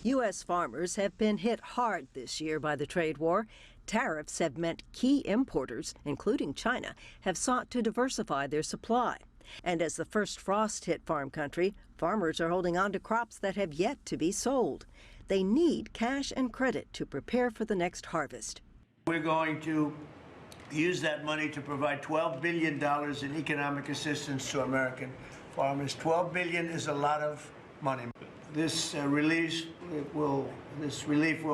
U.S. farmers have been hit hard this year by the trade war. Tariffs have meant key importers, including China, have sought to diversify their supply. And as the first frost hit farm country, farmers are holding on to crops that have yet to be sold. They need cash and credit to prepare for the next harvest. We're going to use that money to provide $12 billion in economic assistance to American farmers. $12 billion is a lot of money. This relief will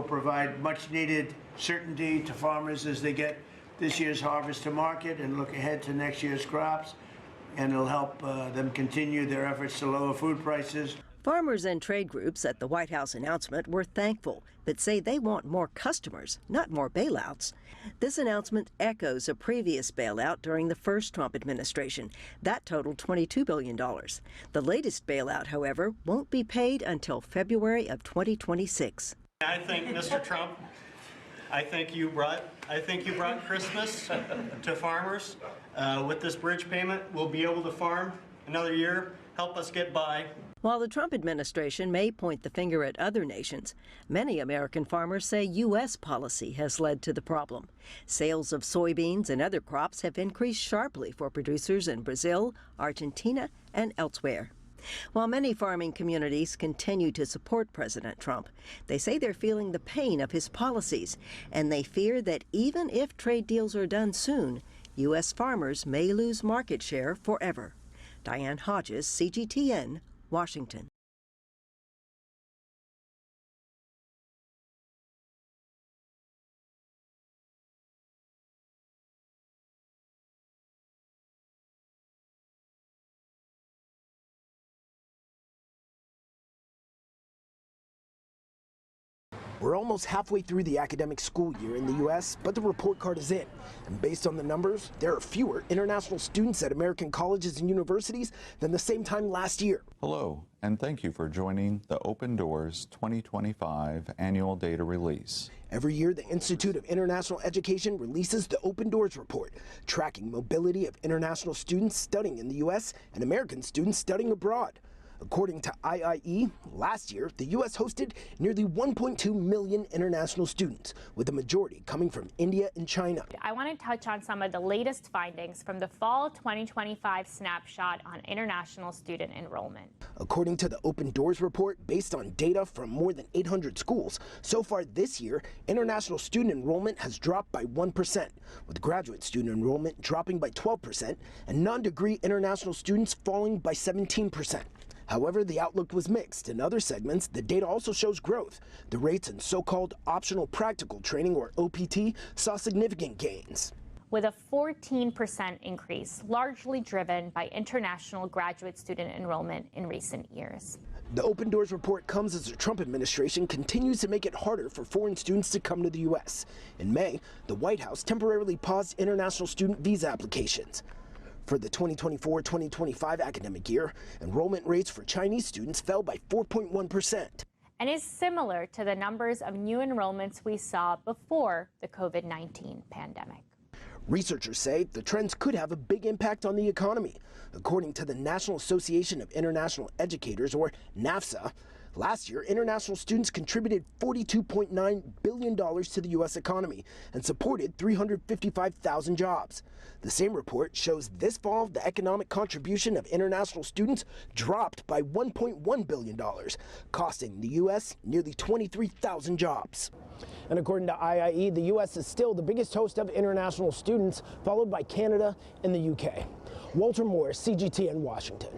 provide much needed certainty to farmers as they get this year's harvest to market and look ahead to next year's crops, and it'll help them continue their efforts to lower food prices. Farmers and trade groups at the White House announcement were thankful, but say they want more customers, not more bailouts. This announcement echoes a previous bailout during the first Trump administration. That totaled $22 billion. The latest bailout, however, won't be paid until February of 2026. I think, Mr. Trump, I think you brought Christmas to farmers. With this bridge payment, we'll be able to farm another year, help us get by. While the Trump administration may point the finger at other nations, many American farmers say U.S. policy has led to the problem. Sales of soybeans and other crops have increased sharply for producers in Brazil, Argentina, and elsewhere. While many farming communities continue to support President Trump, they say they're feeling the pain of his policies, and they fear that even if trade deals are done soon, U.S. farmers may lose market share forever. Diane Hodges, CGTN, Washington. We're almost halfway through the academic school year in the U.S., but the report card is in. And based on the numbers, there are fewer international students at American colleges and universities than the same time last year. Hello, and thank you for joining the Open Doors 2025 annual data release. Every year, the Institute of International Education releases the Open Doors report, tracking mobility of international students studying in the U.S. and American students studying abroad. According to IIE, last year, the U.S. hosted nearly 1.2 million international students, with the majority coming from India and China. I want to touch on some of the latest findings from the fall 2025 snapshot on international student enrollment. According to the Open Doors report, based on data from more than 800 schools, so far this year, international student enrollment has dropped by 1%, with graduate student enrollment dropping by 12% and non-degree international students falling by 17%. However, the outlook was mixed. In other segments, the data also shows growth. The rates in so-called optional practical training, or OPT, saw significant gains, with a 14% increase, largely driven by international graduate student enrollment in recent years. The Open Doors report comes as the Trump administration continues to make it harder for foreign students to come to the U.S. In May, the White House temporarily paused international student visa applications. For the 2024-2025 academic year, enrollment rates for Chinese students fell by 4.1%. And is similar to the numbers of new enrollments we saw before the COVID-19 pandemic. Researchers say the trends could have a big impact on the economy. According to the National Association of International Educators, or NAFSA, last year, international students contributed $42.9 billion to the U.S. economy and supported 355,000 jobs. The same report shows this fall the economic contribution of international students dropped by $1.1 billion, costing the U.S. nearly 23,000 jobs. And according to IIE, the U.S. is still the biggest host of international students, followed by Canada and the UK. Walter Moore, CGTN, Washington.